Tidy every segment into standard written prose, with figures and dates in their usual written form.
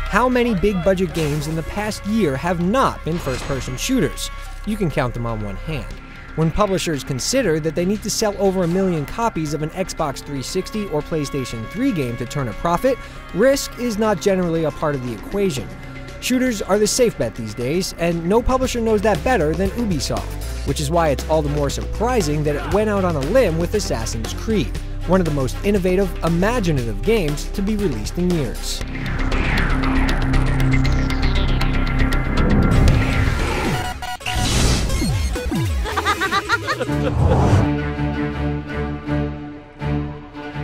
How many big-budget games in the past year have not been first-person shooters? You can count them on one hand. When publishers consider that they need to sell over 1 million copies of an Xbox 360 or PlayStation 3 game to turn a profit, risk is not generally a part of the equation. Shooters are the safe bet these days, and no publisher knows that better than Ubisoft, which is why it's all the more surprising that it went out on a limb with Assassin's Creed, one of the most innovative, imaginative games to be released in years.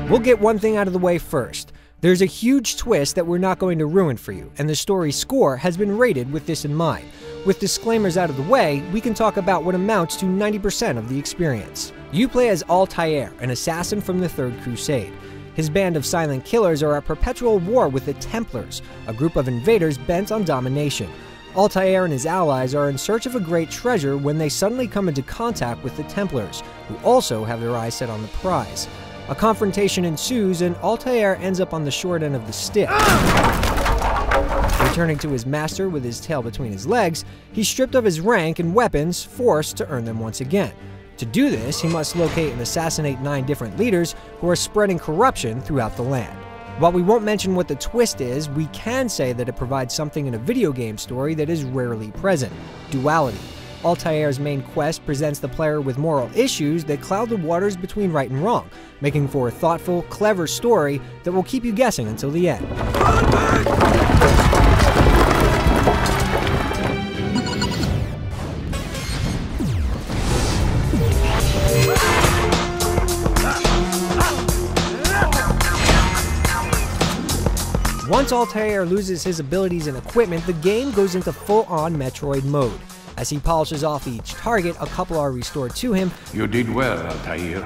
We'll get one thing out of the way first. There's a huge twist that we're not going to ruin for you, and the story's score has been rated with this in mind. With disclaimers out of the way, we can talk about what amounts to 90% of the experience. You play as Altair, an assassin from the Third Crusade. His band of silent killers are at perpetual war with the Templars, a group of invaders bent on domination. Altair and his allies are in search of a great treasure when they suddenly come into contact with the Templars, who also have their eyes set on the prize. A confrontation ensues, and Altair ends up on the short end of the stick. Returning to his master with his tail between his legs, he's stripped of his rank and weapons, forced to earn them once again. To do this, he must locate and assassinate 9 different leaders who are spreading corruption throughout the land. While we won't mention what the twist is, we can say that it provides something in a video game story that is rarely present: duality. Altair's main quest presents the player with moral issues that cloud the waters between right and wrong, making for a thoughtful, clever story that will keep you guessing until the end. Once Altair loses his abilities and equipment, the game goes into full-on Metroid mode. As he polishes off each target, a couple are restored to him. You did well, Altair,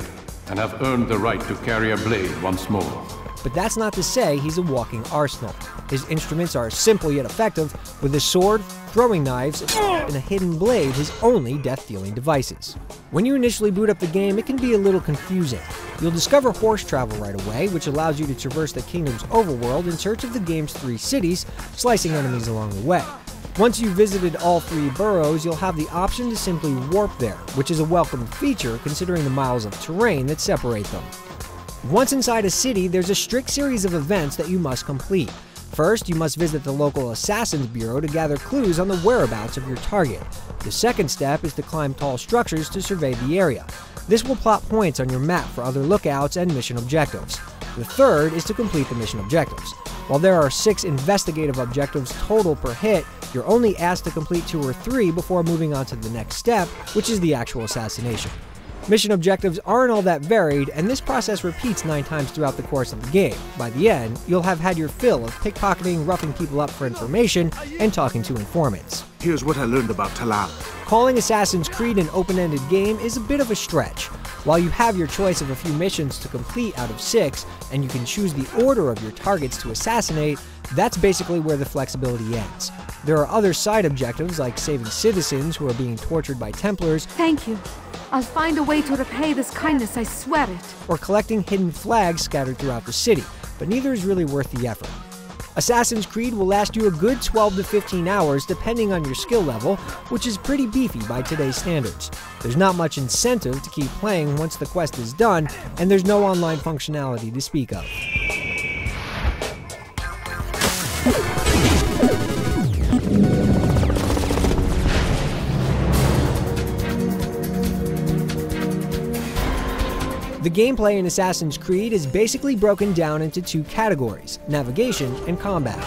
and have earned the right to carry a blade once more. But that's not to say he's a walking arsenal. His instruments are simple yet effective, with a sword, throwing knives, and a hidden blade his only death-dealing devices. When you initially boot up the game, it can be a little confusing. You'll discover horse travel right away, which allows you to traverse the kingdom's overworld in search of the game's 3 cities, slicing enemies along the way. Once you've visited all 3 boroughs, you'll have the option to simply warp there, which is a welcome feature considering the miles of terrain that separate them. Once inside a city, there's a strict series of events that you must complete. First, you must visit the local Assassins Bureau to gather clues on the whereabouts of your target. The second step is to climb tall structures to survey the area. This will plot points on your map for other lookouts and mission objectives. The third is to complete the mission objectives. While there are 6 investigative objectives total per hit, you're only asked to complete 2 or 3 before moving on to the next step, which is the actual assassination. Mission objectives aren't all that varied, and this process repeats 9 times throughout the course of the game. By the end, you'll have had your fill of pickpocketing, roughing people up for information, and talking to informants. Here's what I learned about Talal. Calling Assassin's Creed an open-ended game is a bit of a stretch. While you have your choice of a few missions to complete out of 6, and you can choose the order of your targets to assassinate, that's basically where the flexibility ends. There are other side objectives like saving citizens who are being tortured by Templars. Thank you. I'll find a way to repay this kindness, I swear it. Or collecting hidden flags scattered throughout the city, but neither is really worth the effort. Assassin's Creed will last you a good 12 to 15 hours depending on your skill level, which is pretty beefy by today's standards. There's not much incentive to keep playing once the quest is done, and there's no online functionality to speak of. The gameplay in Assassin's Creed is basically broken down into 2 categories: navigation and combat.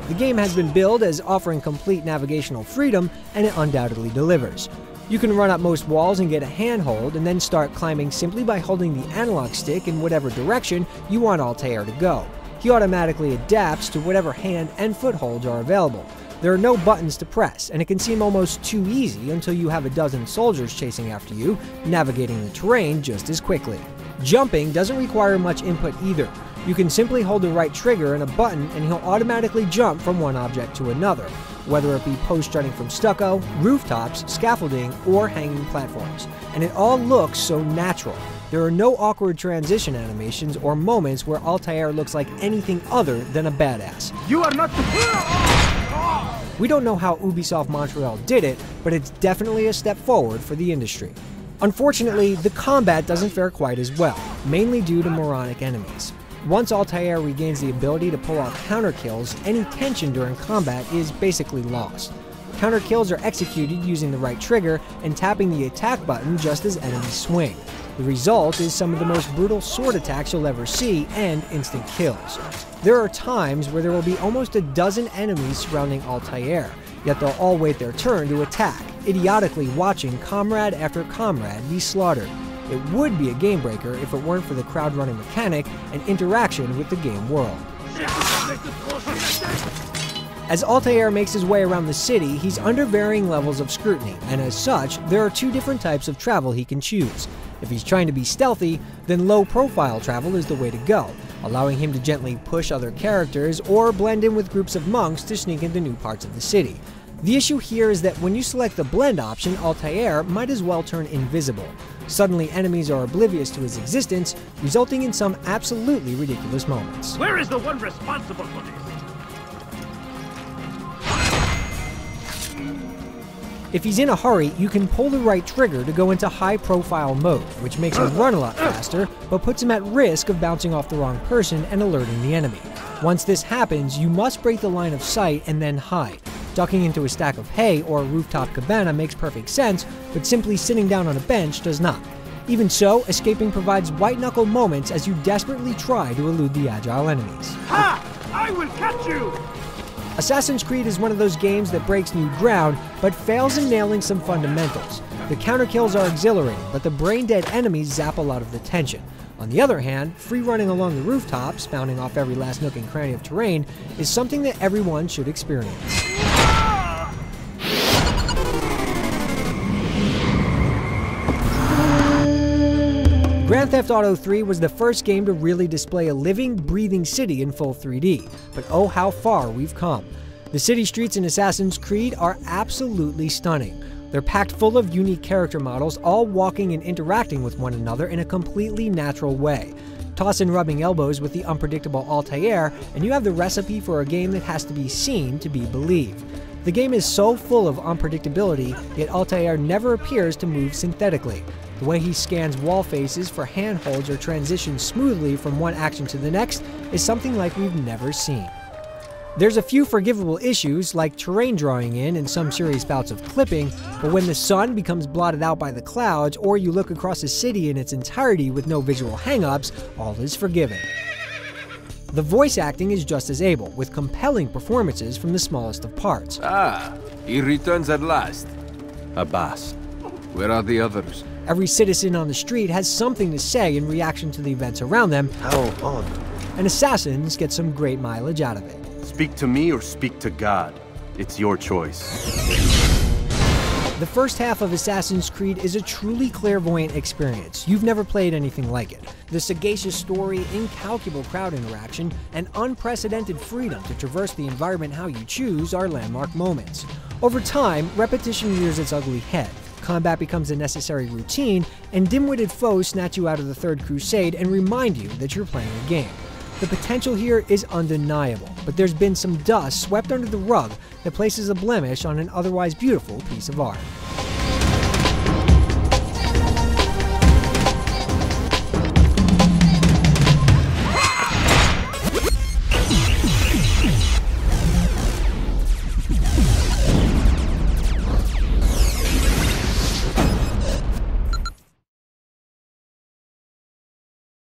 The game has been billed as offering complete navigational freedom, and it undoubtedly delivers. You can run up most walls and get a handhold, and then start climbing simply by holding the analog stick in whatever direction you want Altair to go. He automatically adapts to whatever hand and footholds are available. There are no buttons to press, and it can seem almost too easy until you have a dozen soldiers chasing after you, navigating the terrain just as quickly. Jumping doesn't require much input either. You can simply hold the right trigger and a button and he'll automatically jump from one object to another, whether it be posts jutting from stucco, rooftops, scaffolding, or hanging platforms. And it all looks so natural. There are no awkward transition animations or moments where Altair looks like anything other than a badass. You are not. We don't know how Ubisoft Montreal did it, but it's definitely a step forward for the industry. Unfortunately, the combat doesn't fare quite as well, mainly due to moronic enemies. Once Altair regains the ability to pull off counter kills, any tension during combat is basically lost. Counter kills are executed using the right trigger and tapping the attack button just as enemies swing. The result is some of the most brutal sword attacks you'll ever see and instant kills. There are times where there will be almost a dozen enemies surrounding Altair, yet they'll all wait their turn to attack, idiotically watching comrade after comrade be slaughtered. It would be a game breaker if it weren't for the crowd-running mechanic and interaction with the game world. As Altair makes his way around the city, he's under varying levels of scrutiny, and as such, there are two different types of travel he can choose. If he's trying to be stealthy, then low-profile travel is the way to go, allowing him to gently push other characters or blend in with groups of monks to sneak into new parts of the city. The issue here is that when you select the blend option, Altair might as well turn invisible. Suddenly, enemies are oblivious to his existence, resulting in some absolutely ridiculous moments. Where is the one responsible for this? If he's in a hurry, you can pull the right trigger to go into high-profile mode, which makes him run a lot faster, but puts him at risk of bouncing off the wrong person and alerting the enemy. Once this happens, you must break the line of sight and then hide. Ducking into a stack of hay or a rooftop cabana makes perfect sense, but simply sitting down on a bench does not. Even so, escaping provides white-knuckle moments as you desperately try to elude the agile enemies. Ha! I will catch you! Assassin's Creed is one of those games that breaks new ground, but fails in nailing some fundamentals. The counter kills are exhilarating, but the brain-dead enemies zap a lot of the tension. On the other hand, free running along the rooftops, bounding off every last nook and cranny of terrain, is something that everyone should experience. Grand Theft Auto 3 was the first game to really display a living, breathing city in full 3D, but oh how far we've come. The city streets in Assassin's Creed are absolutely stunning. They're packed full of unique character models, all walking and interacting with one another in a completely natural way. Toss in rubbing elbows with the unpredictable Altair, and you have the recipe for a game that has to be seen to be believed. The game is so full of unpredictability, yet Altair never appears to move synthetically. The way he scans wall faces for handholds or transitions smoothly from one action to the next is something like we've never seen. There's a few forgivable issues, like terrain drawing in and some serious bouts of clipping, but when the sun becomes blotted out by the clouds, or you look across a city in its entirety with no visual hang-ups, all is forgiven. The voice acting is just as able, with compelling performances from the smallest of parts. Ah, he returns at last. Abbas, where are the others? Every citizen on the street has something to say in reaction to the events around them. How odd. And Assassins get some great mileage out of it. Speak to me or speak to God. It's your choice. The first half of Assassin's Creed is a truly clairvoyant experience. You've never played anything like it. The sagacious story, incalculable crowd interaction, and unprecedented freedom to traverse the environment how you choose are landmark moments. Over time, repetition rears its ugly head. Combat becomes a necessary routine, and dim-witted foes snatch you out of the Third Crusade and remind you that you're playing a game. The potential here is undeniable, but there's been some dust swept under the rug that places a blemish on an otherwise beautiful piece of art.